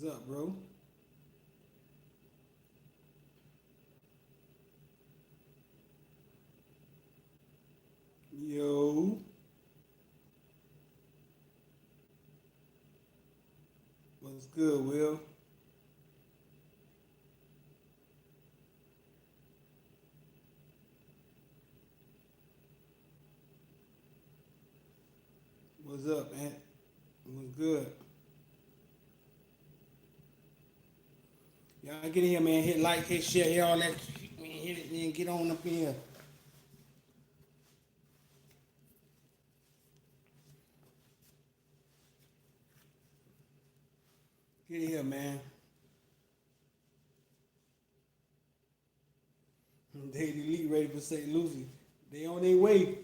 What's up, bro? Yo, what's good, Will? What's up, Ant? What's good? Y'all get in here, man. Hit like, hit share, hit all that. Man, hit it, man. Get on up in here. Get in here, man. They the elite ready for St. Lucie. They on their way.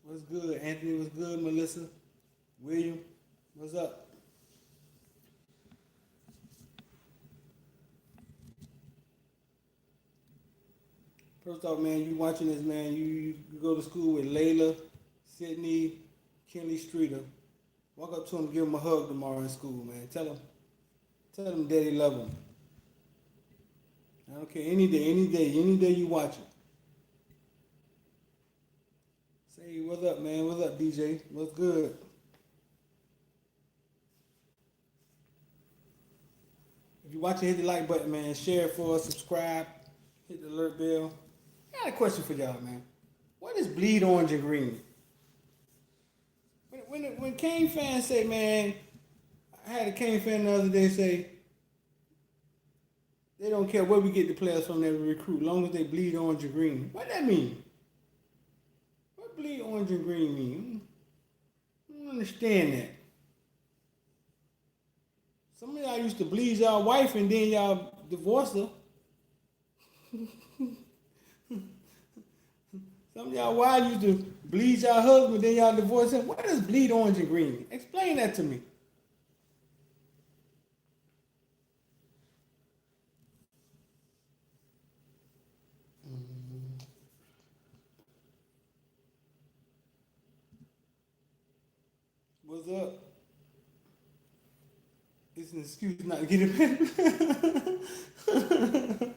What's good, Anthony? What's good, Melissa? William? What's up? First off, man, you watching this, man. You go to school with Layla, Sydney, Kenley Streeter. Walk up to them, give them a hug tomorrow in school, man. Tell them daddy love them. I don't care, any day you watch it. Say, what's up, man? What's up, DJ? What's good? If you watch it, hit the like button, man. Share it for us, subscribe, hit the alert bell. I got a question for y'all, man. What is bleed orange and green? When Kane fans say, man, I had a Kane fan the other day say, they don't care where we get the players from that we recruit, long as they bleed orange and green. What that mean? What bleed orange and green mean? I don't understand that. Some of y'all used to bleed y'all wife and then y'all divorced her. Some of y'all wives used to bleed y'all husband, then y'all divorced him. What does bleed orange and green mean? Explain that to me. What's up? It's an excuse not to get it back.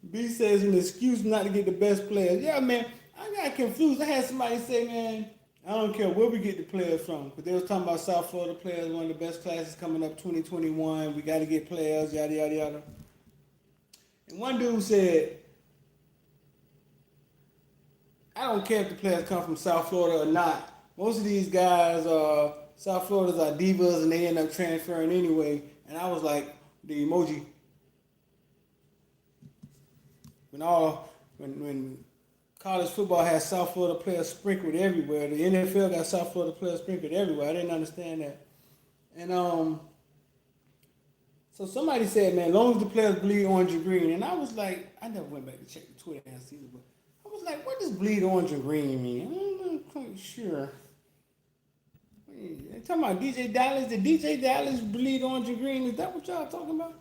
B says an excuse not to get the best players. Yeah, man, I got confused. I had somebody say, man, I don't care where we get the players from. Because they was talking about South Florida players, one of the best classes coming up 2021. We got to get players, yada, yada, yada. And one dude said, I don't care if the players come from South Florida or not. Most of these guys are South Florida's are divas and they end up transferring anyway. And I was like, the emoji. When college football has South Florida players sprinkled everywhere, the NFL got South Florida players sprinkled everywhere. I didn't understand that. And so somebody said, man, as long as the players bleed orange and green, and I was like, I never went back to check the Twitter and see it, but I was like, what does bleed orange and green mean? I'm not quite sure. They talking about DJ Dallas. Did DJ Dallas bleed orange and green? Is that what y'all talking about?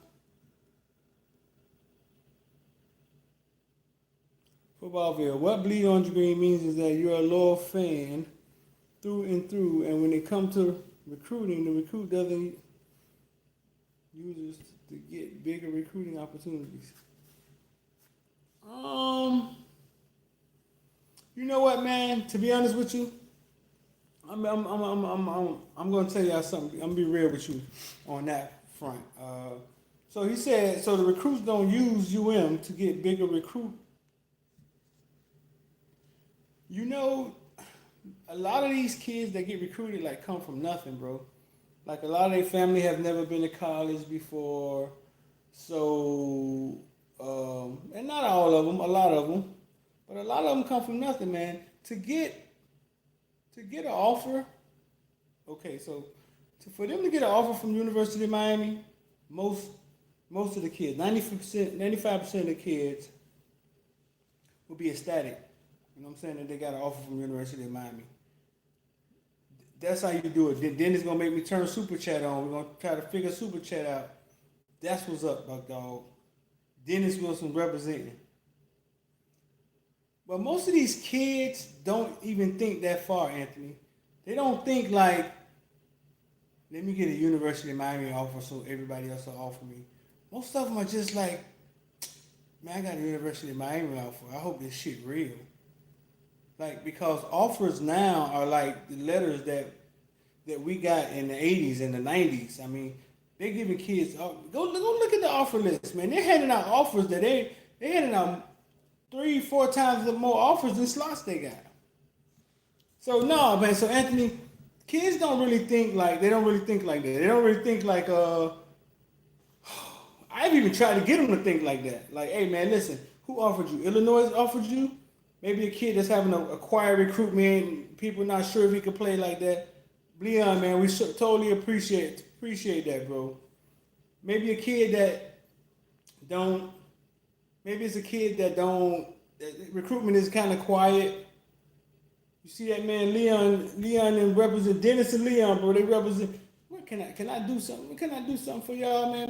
Footballville. What bleed orange and green means is that you're a loyal fan through and through, and when it comes to recruiting, the recruit doesn't use it to get bigger recruiting opportunities. Um, you know what, man? To be honest with you, I'm going to tell y'all something. I'm going to be real with you on that front. So he said, so the recruits don't use to get bigger recruit. You know, a lot of these kids that get recruited like come from nothing, bro. Like a lot of their family have never been to college before, so and not all of them, a lot of them, but a lot of them come from nothing, man. To get an offer, okay, so for them to get an offer from University of Miami, most most of the kids, 90%, 95% of the kids will be ecstatic. You know what I'm saying? That they got an offer from University of Miami. That's how you do it. Then it's gonna make me turn super chat on. We're gonna try to figure super chat out. That's what's up, my dog. Dennis Wilson representing. But most of these kids don't even think that far, Anthony. They don't think like, let me get a University of Miami offer so everybody else will offer me. Most of them are just like, man, I got a University of Miami offer. I hope this shit real. Like, because offers now are like the letters that we got in the 80s and the 90s. I mean, they're giving kids, go look at the offer list, man. They're handing out offers that they handing out 3-4 times more offers than slots they got. So no, man. So Anthony, kids don't really think like they don't really think like that. They don't really think like I've even tried to get them to think like that. Like, hey man, listen, who offered you? Illinois offered you? Maybe a kid that's having a quiet recruitment, people not sure if he could play like that. Leon, man, we totally appreciate that, bro. Maybe a kid that don't. Maybe it's a kid that don't. Recruitment is kind of quiet. You see that man, Leon, and represent Dennis and Leon, bro. They represent. What can I do something? What can I do something for y'all, man?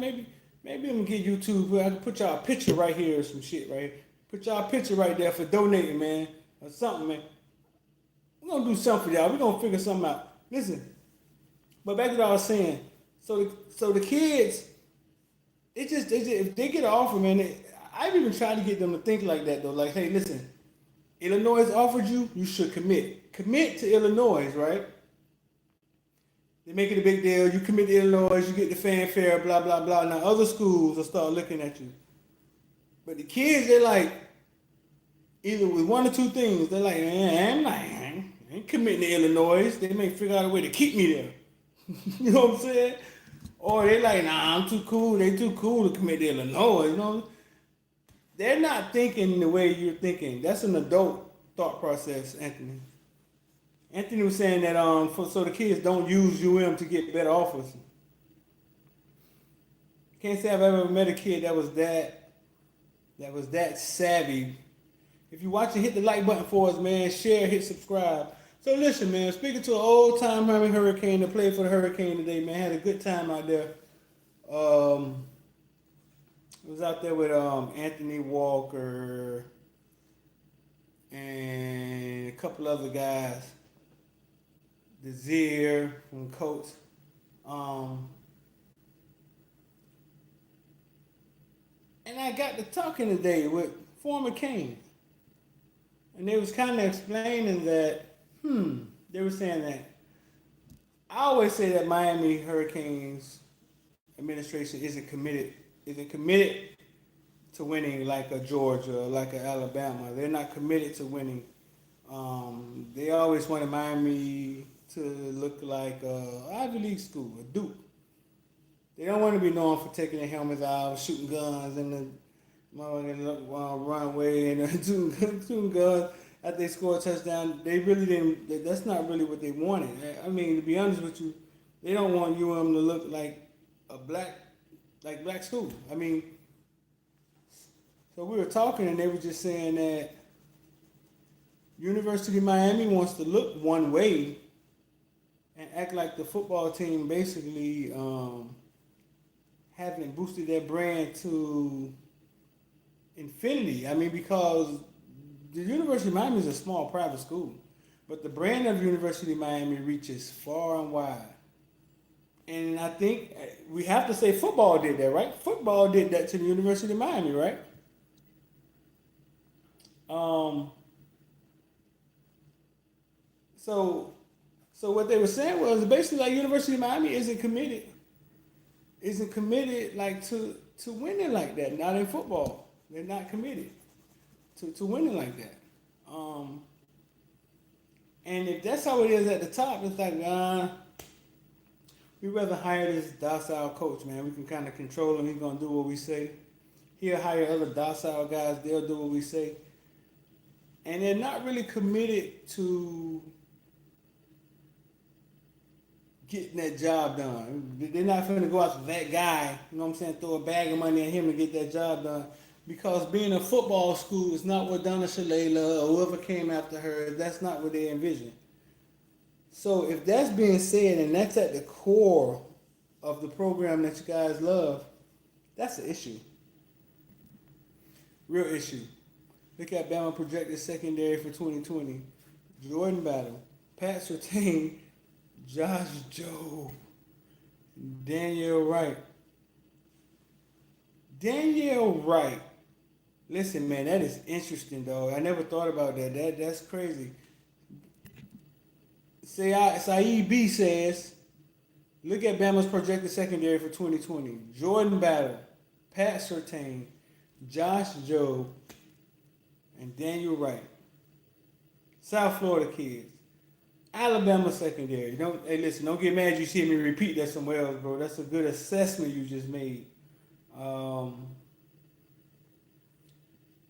Maybe I'm gonna get YouTube. I can put y'all a picture right here or some shit, right? Put y'all a picture right there for donating, man, or something, man. We're gonna do something for y'all. We're gonna figure something out. Listen, but back to what I was saying. So the kids, they just if they get an offer, man. I've even tried to get them to think like that though. Like, hey, listen, Illinois offered you, you should commit. Commit to Illinois, right? They make it a big deal. You commit to Illinois, you get the fanfare, blah blah blah. Now other schools will start looking at you. But the kids, they're like, either with one or two things. They're like, I ain't committing to Illinois. They may figure out a way to keep me there. You know what I'm saying? Or they like, nah, I'm too cool. They too cool to commit to Illinois. You know, they're not thinking the way you're thinking. That's an adult thought process, Anthony. Anthony was saying that so the kids don't use UM to get better offers. Can't say I've ever met a kid that was that savvy. If you're watching, hit the like button for us, man. Share, hit subscribe. So listen, man. Speaking to an old-time Hurricane that played for the Hurricane today, man. Had a good time out there. Was out there with Anthony Walker and a couple other guys. Desir from Coach. And I got to talking today with former Kane. And they was kind of explaining that, they were saying that, I always say that Miami Hurricanes administration isn't committed to winning like a Georgia or like a Alabama. They're not committed to winning. They always wanted Miami to look like a Ivy League school, a Duke. They don't want to be known for taking their helmets out, shooting guns in the runway and shooting guns after they score a touchdown. They really didn't. That's not really what they wanted. I mean, to be honest with you, they don't want UM to look like a black school. I mean, so we were talking and they were just saying that University of Miami wants to look one way and act like the football team basically haven't boosted their brand to infinity. I mean, because the University of Miami is a small private school, but the brand of University of Miami reaches far and wide. And I think we have to say football did that, right? Football did that to the University of Miami, right? So what they were saying was basically like University of Miami isn't committed like to winning like that. Not in football, they're not committed to winning like that. And if that's how it is at the top, it's like we'd rather hire this docile coach, man. We can kind of control him. He's gonna do what we say. He'll hire other docile guys. They'll do what we say. And they're not really committed to getting that job done. They're not going to go after that guy, you know what I'm saying, throw a bag of money at him to get that job done. Because being a football school is not what Donna Shalala or whoever came after her, that's not what they envision. So if that's being said and that's at the core of the program that you guys love, that's an issue. Real issue. Look at Bama projected secondary for 2020. Jordan Battle, Pat Surtain, Josh Jobe, Danielle Wright. Danielle Wright. Listen, man, that is interesting, dog. I never thought about that. That's crazy. Saeed B says, look at Bama's projected secondary for 2020. Jordan Battle, Pat Surtain, Josh Jobe, and Daniel Wright. South Florida kids. Alabama secondary. Don't get mad you see me repeat that somewhere else, bro. That's a good assessment you just made.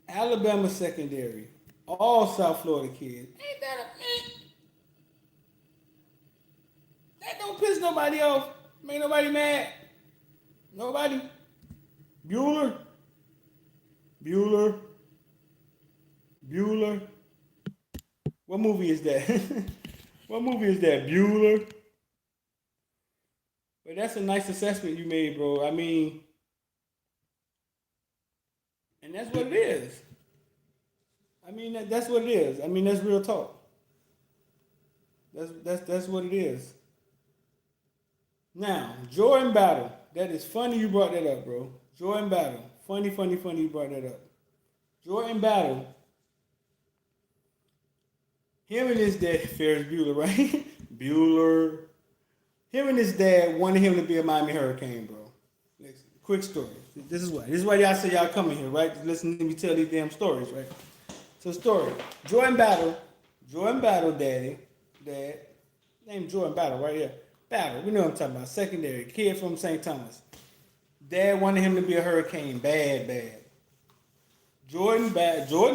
Alabama secondary. All South Florida kids. Ain't that a man? That don't piss nobody off. Make nobody mad. Nobody. Bueller. What movie is that? What movie is that? Bueller. But that's a nice assessment you made, bro. I mean, and that's what it is. I mean, that's what it is. I mean, that's real talk. That's what it is. Now, Jordan Battle. That is funny you brought that up, bro. Jordan Battle. Funny you brought that up. Jordan Battle. Him and his dad, Ferris Bueller, right? Bueller. Him and his dad wanted him to be a Miami Hurricane, bro. Listen, quick story. This is why y'all say y'all coming here, right? Just listen to me tell these damn stories, right? So story. Jordan Battle, dad, named Jordan Battle, right here. Battle, we know what I'm talking about. Secondary, kid from St. Thomas. Dad wanted him to be a Hurricane, bad. Jordan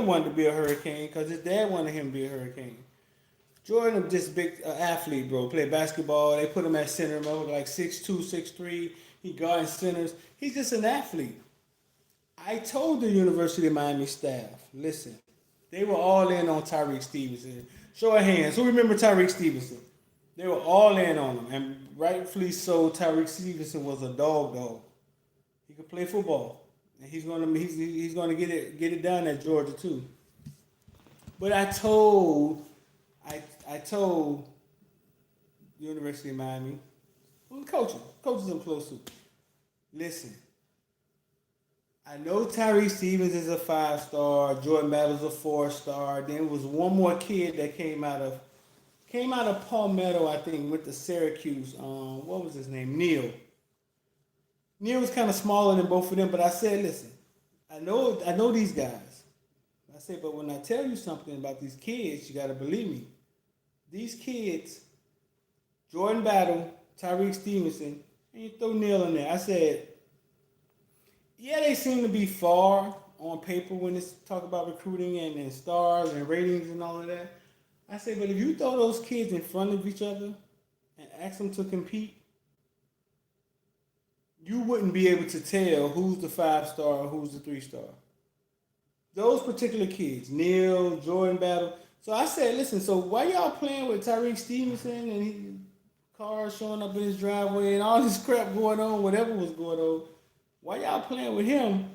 wanted to be a Hurricane because his dad wanted him to be a Hurricane. Jordan was just big athlete, bro. Played basketball. They put him at center, like 6'2", 6'3". He guarding centers. He's just an athlete. I told the University of Miami staff, listen, they were all in on Tyreek Stevenson. Show of hands. Who remember Tyreek Stevenson? They were all in on him, and rightfully so. Tyreek Stevenson was a dog. He could play football, and he's gonna get it done at Georgia too. But I told the University of Miami, coaches I'm close to, listen. I know Tyree Stevens is a 5-star, Jordan Battle's a 4-star. Then was one more kid that came out of Palmetto, I think, went to Syracuse. What was his name? Neil. Neil was kind of smaller than both of them, but I said, listen, I know these guys. I said, but when I tell you something about these kids, you gotta believe me. These kids, Jordan Battle, Tyreek Stevenson, and you throw Neil in there. I said, yeah, they seem to be far on paper when it's talk about recruiting and stars and ratings and all of that. I say, but if you throw those kids in front of each other and ask them to compete, you wouldn't be able to tell who's the 5-star or who's the 3-star. Those particular kids, Neil, Jordan Battle. So I said, listen, so why y'all playing with Tyreek Stevenson and cars showing up in his driveway and all this crap going on, whatever was going on? Why y'all playing with him?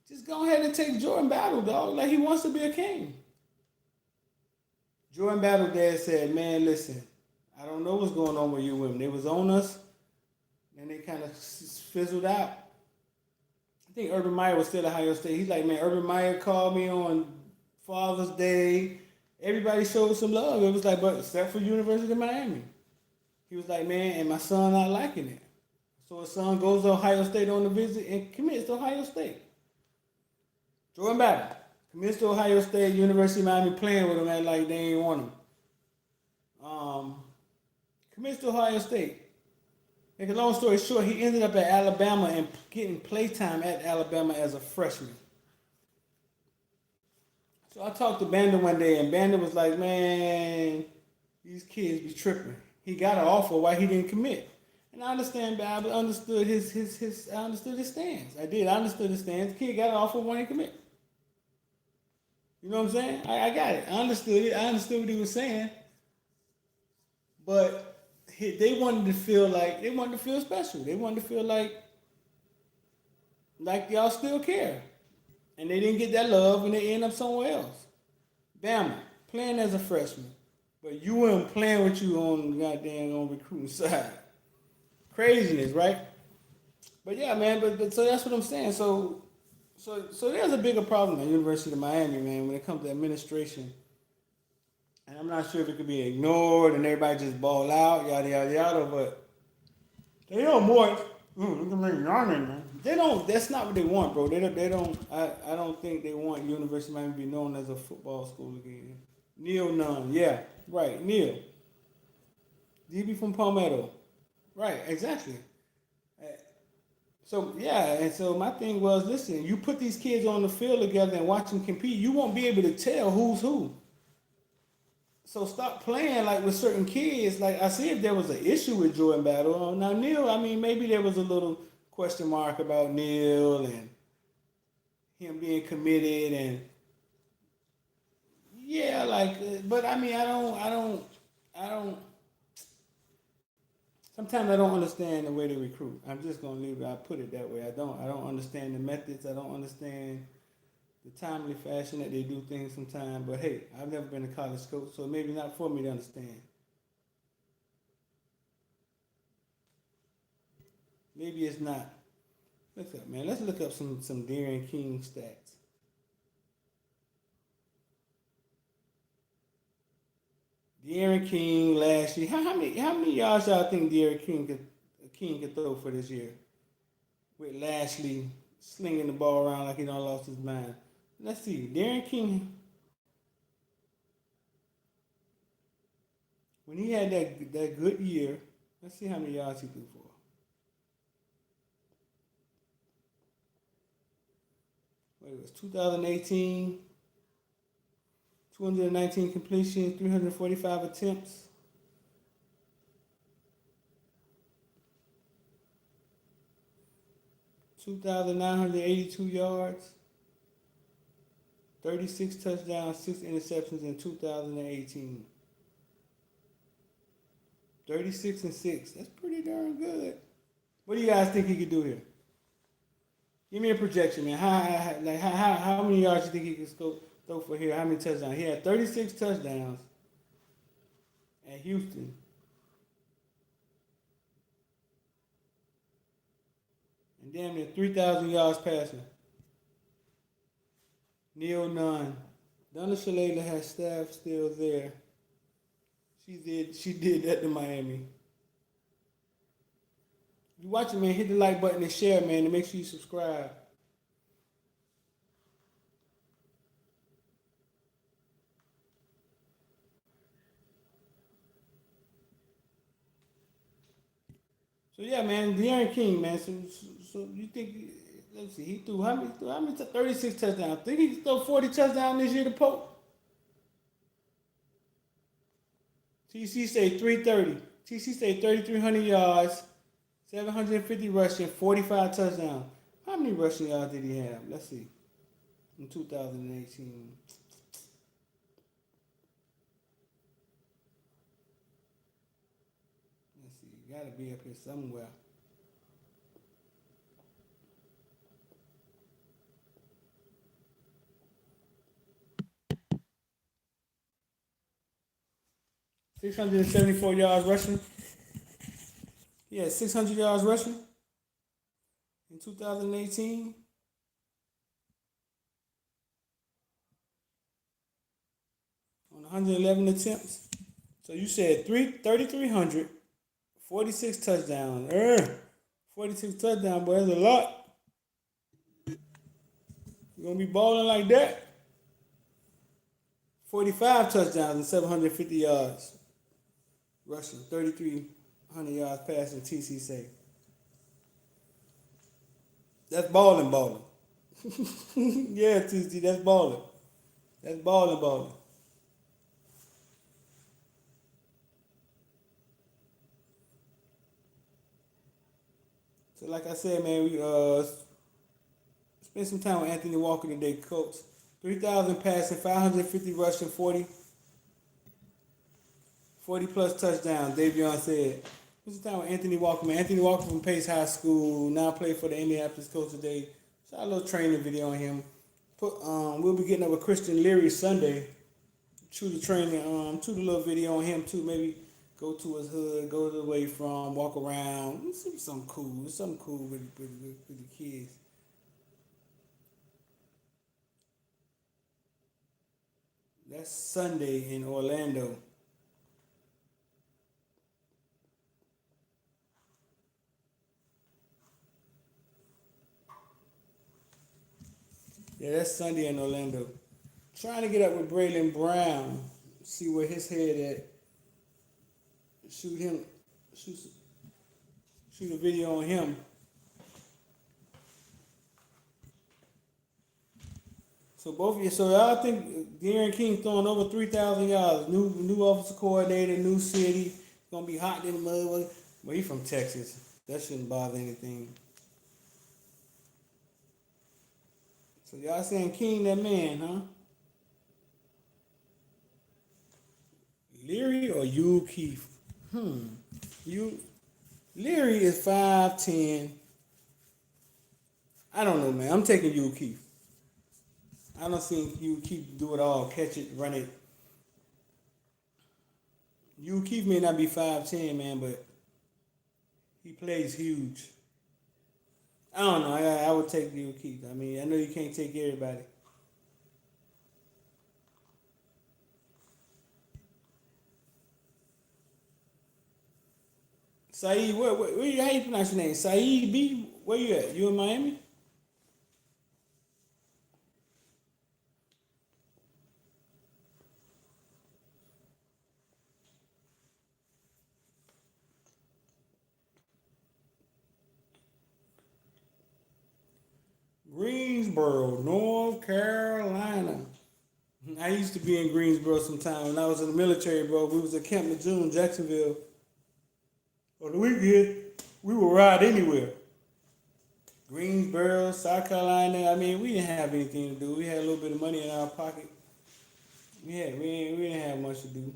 Just go ahead and take Jordan Battle, dog. Like he wants to be a king. Jordan Battle dad said, man, listen, I don't know what's going on with you women. They was on us, and they kind of fizzled out. I think Urban Meyer was still at Ohio State. He's like, man, Urban Meyer called me on Father's Day. Everybody showed some love. It was like, but except for University of Miami. He was like, man, and my son not liking it. So his son goes to Ohio State on the visit and commits to Ohio State. Jordan Battle commits to Ohio State, University of Miami playing with him and like they ain't want him. Commits to Ohio State. Make a long story short, he ended up at Alabama and getting playtime at Alabama as a freshman. So I talked to Banda one day, and Banda was like, man, these kids be tripping. He got an offer, why he didn't commit? And I understand, but I understood his stance. I did. I understood his stance. The kid got an offer, why he didn't commit? You know what I'm saying? I got it. I understood it. I understood what he was saying. But they wanted to feel special. They wanted to feel like y'all still care, and they didn't get that love, and they end up somewhere else. Bama playing as a freshman, but you weren't playing with you on the goddamn on recruiting side. Craziness, right? But yeah, man. But so that's what I'm saying. So there's a bigger problem at University of Miami, man, when it comes to administration. And I'm not sure if it could be ignored and everybody just ball out, yada yada yada. But they don't want. Look at me yawning, man. They don't. That's not what they want, bro. They don't. They don't. I don't think they want University of Miami to be known as a football school again. Neil Nunn, yeah, right. Neil, DB from Palmetto, right? Exactly. Uh, So yeah, and so my thing was, listen, you put these kids on the field together and watch them compete, you won't be able to tell who's who. So stop playing like with certain kids. Like I see if there was an issue with Jordan Battle. Now Neil, I mean maybe there was a little question mark about Neil and him being committed and yeah, but I mean I don't. Sometimes I don't understand the way they recruit. I'm just gonna leave it. I put it that way. I don't understand the methods. I don't understand the timely fashion that they do things sometimes. But hey, I've never been a college coach, so maybe not for me to understand. Maybe it's not. Look up, man. Let's look up some Darren King stats. Darren King last year. How many yards y'all think Darren King could throw for this year? With Lashley slinging the ball around like he done lost his mind. Let's see. Darren King, when he had that good year, let's see how many yards he threw for. What it was 2018, 219 completions, 345 attempts. 2,982 yards, 36 touchdowns, 6 interceptions in 2018. 36 and 6. That's pretty darn good. What do you guys think he could do here? Give me a projection, man. How many yards do you think he could throw for here? How many touchdowns? He had 36 touchdowns at Houston. And damn near 3,000 yards passing. Neil Nunn. Donna Shalala has staff still there. She did that to Miami. If you watch it, man, hit the like button and share, man, and make sure you subscribe. So yeah, man, De'Aaron King, man. So you think? Let's see, he threw how many? 36 touchdowns. Think he can throw 40 touchdowns this year to Pope? TC say 330. TC say 3,300 yards, 750 rushing, 45 touchdowns. How many rushing yards did he have? Let's see. In 2018. Let's see. Got to be up here somewhere. $674 rushing. He had 600 yards rushing in 2018. On 111 attempts. So you said 3,300, 46 touchdowns. 46 touchdowns, boy, that's a lot. You're going to be balling like that. 45 touchdowns and 750 yards rushing. 3,300 yards passing, TC say. That's balling. Yeah, TC, that's balling. That's balling. So like I said, man, we spent some time with Anthony Walker today, coach. 3,000 passing, 550 rushing, 40 plus touchdowns, Davion said. What's the time with Anthony Walker, man? Anthony Walker from Pace High School, now play for the Indianapolis Colts today. Saw a little training video on him. We'll be getting up with Christian Leary Sunday. Shoot the training, shoot a little video on him too. Maybe go to his hood, go to the way from, walk around. It's something cool. It's something cool with the kids. That's Sunday in Orlando. Yeah, that's Sunday in Orlando. Trying to get up with Braylon Brown, see where his head at. Shoot a video on him. So both of you, so I think De'Aaron King throwing over 3,000 yards. New offensive coordinator, new city. Gonna be hot in the mud. Well, he's from Texas. That shouldn't bother anything. So y'all saying King that man, huh? Leary or Hugh Keith? Leary is 5'10". I don't know, man. I'm taking Hugh Keith. I don't think Hugh Keith do it all, catch it, run it. Hugh Keith may not be 5'10", man, but he plays huge. I don't know. I would take Hugh Keith. I mean, I know you can't take everybody. Saeed, how you pronounce your name? Saeed B? Where you at? You in Miami? Greensboro, North Carolina. I used to be in Greensboro sometime when I was in the military, bro. We was at Camp Lejeune, Jacksonville. On the weekend, we would ride anywhere. Greensboro, South Carolina. I mean, we didn't have anything to do. We had a little bit of money in our pocket. We didn't have much to do.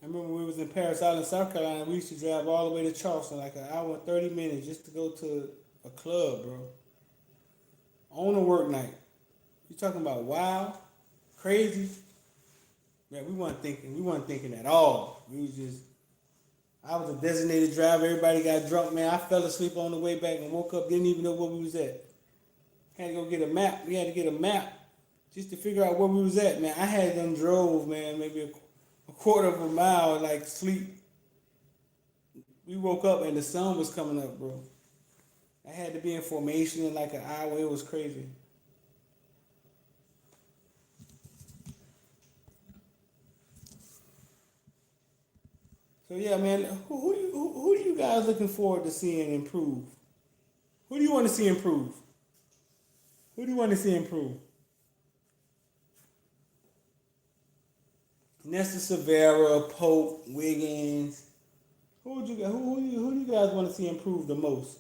I remember we was in Paris Island, South Carolina. We used to drive all the way to Charleston, like an hour and 30 minutes just to go to a club, bro. On a work night. You talking about wild, crazy? Man, we weren't thinking at all. I was a designated driver. Everybody got drunk, man. I fell asleep on the way back and woke up, didn't even know where we was at. Had to go get a map. We had to get a map just to figure out where we was at, man. I had them drove, man, maybe a quarter of a mile, like sleep. We woke up and the sun was coming up, bro. I had to be in formation in like an hour. It was crazy. So yeah, man, who do you guys looking forward to seeing improve? Who do you want to see improve? Who do you want to see improve? Nesta Severa, Pope, Wiggins. Who do you guys want to see improve the most?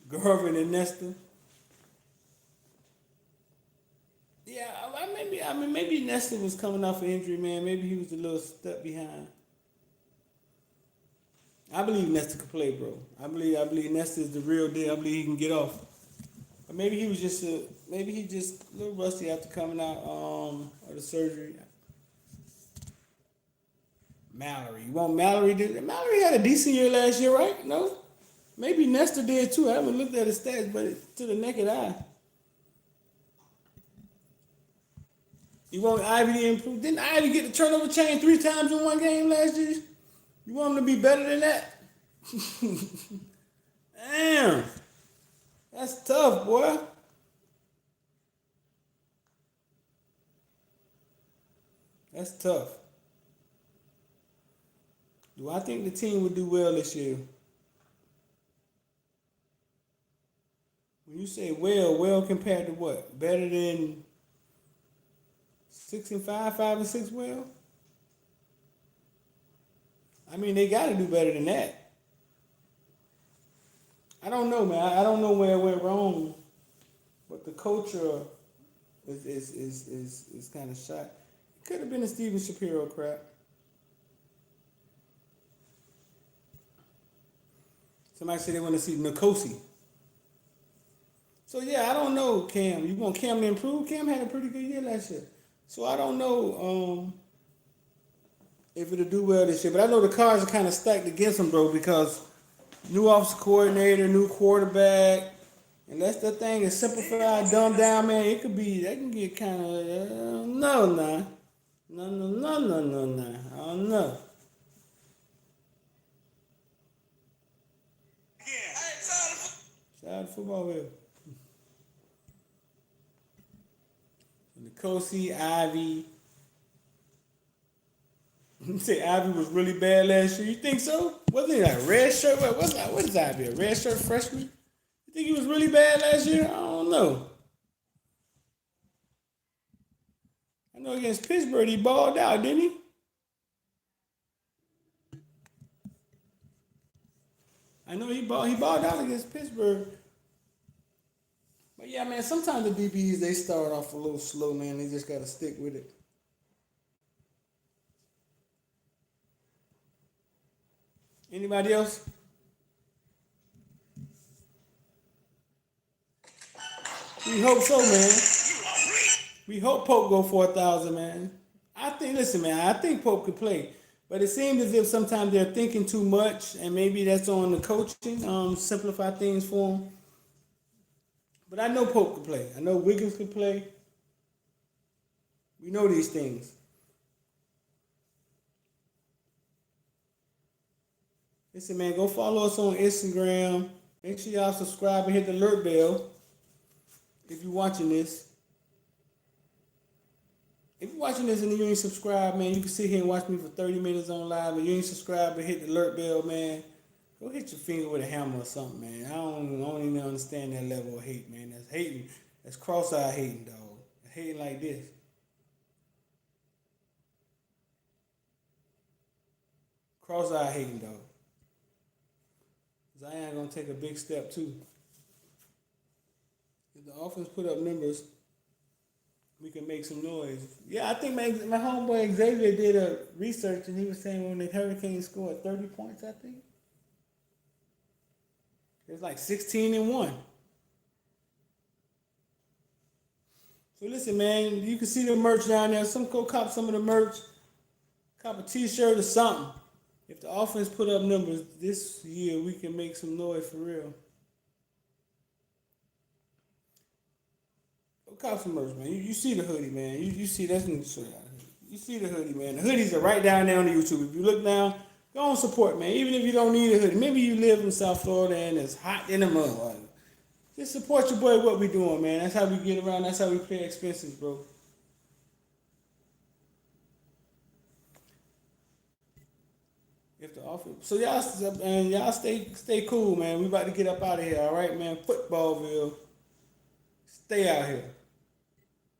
Garvin and Nesta. Yeah, maybe Nesta was coming off an injury, man. Maybe he was a little step behind. I believe Nesta could play, bro. I believe Nesta is the real deal. I believe he can get off. But maybe he was just a little rusty after coming out of the surgery. Mallory. You want Mallory to... Mallory had a decent year last year, right? No? Maybe Nesta did too. I haven't looked at his stats, but to the naked eye. You want Ivy to improve? Didn't Ivy get the turnover chain 3 times in one game last year? You want him to be better than that? Damn. That's tough, boy. That's tough. Do I think the team would do well this year? When you say well compared to what? Better than 6-5, 5-6 well? I mean, they got to do better than that. I don't know, man. I don't know where it went wrong, but the culture is kind of shot. Could have been a Steven Shapiro crap. Somebody said they want to see Nkosi. So yeah, I don't know, Cam. You want Cam to improve? Cam had a pretty good year last year. So I don't know if it'll do well this year. But I know the cards are kind of stacked against him, bro, because new offensive coordinator, new quarterback. And that's the thing, it's simplified, dumbed down, man. It could be, that can get kind of, no. I don't know. Shout out to Footballville. Nkosi, Ivy. You say Ivy was really bad last year. You think so? Wasn't he like a red shirt? What is Ivy? A red shirt freshman? You think he was really bad last year? I don't know. I know against Pittsburgh he balled out, didn't he? I know he balled out against Pittsburgh. But yeah, man, sometimes the DBs they start off a little slow, man. They just gotta stick with it. Anybody else? We hope so, man. We hope Pope go for 1,000, man. Listen, man, I think Pope could play. But it seems as if sometimes they're thinking too much, and maybe that's on the coaching, simplify things for them. But I know Pope could play. I know Wiggins could play. We know these things. Listen, man, go follow us on Instagram. Make sure y'all subscribe and hit the alert bell if you're watching this. If you're watching this and you ain't subscribed, man, you can sit here and watch me for 30 minutes on live, and you ain't subscribed and hit the alert bell, man. Go hit your finger with a hammer or something, man. I don't even understand that level of hate, man. That's hating. That's cross-eyed hating, dog. Hating like this. Cross-eyed hating, dog. Zion gonna take a big step too. If the offense put up numbers, we can make some noise. Yeah, I think my homeboy Xavier did a research, and he was saying when the Hurricanes scored 30 points, I think it was like 16-1. So listen, man, you can see the merch down there. Go cop some of the merch, cop a T-shirt or something. If the offense put up numbers this year, we can make some noise for real. Go cop some merch, man. You see the hoodie, man. You see that's in the shirt. You see the hoodie, man. The hoodies are right down there on the YouTube. If you look down, go on support, man. Even if you don't need a hoodie. Maybe you live in South Florida and it's hot in the mud. Just support your boy, what we doing, man. That's how we get around. That's how we pay expenses, bro. If the offer, so y'all stay cool, man. We about to get up out of here, all right, man. Footballville, stay out here.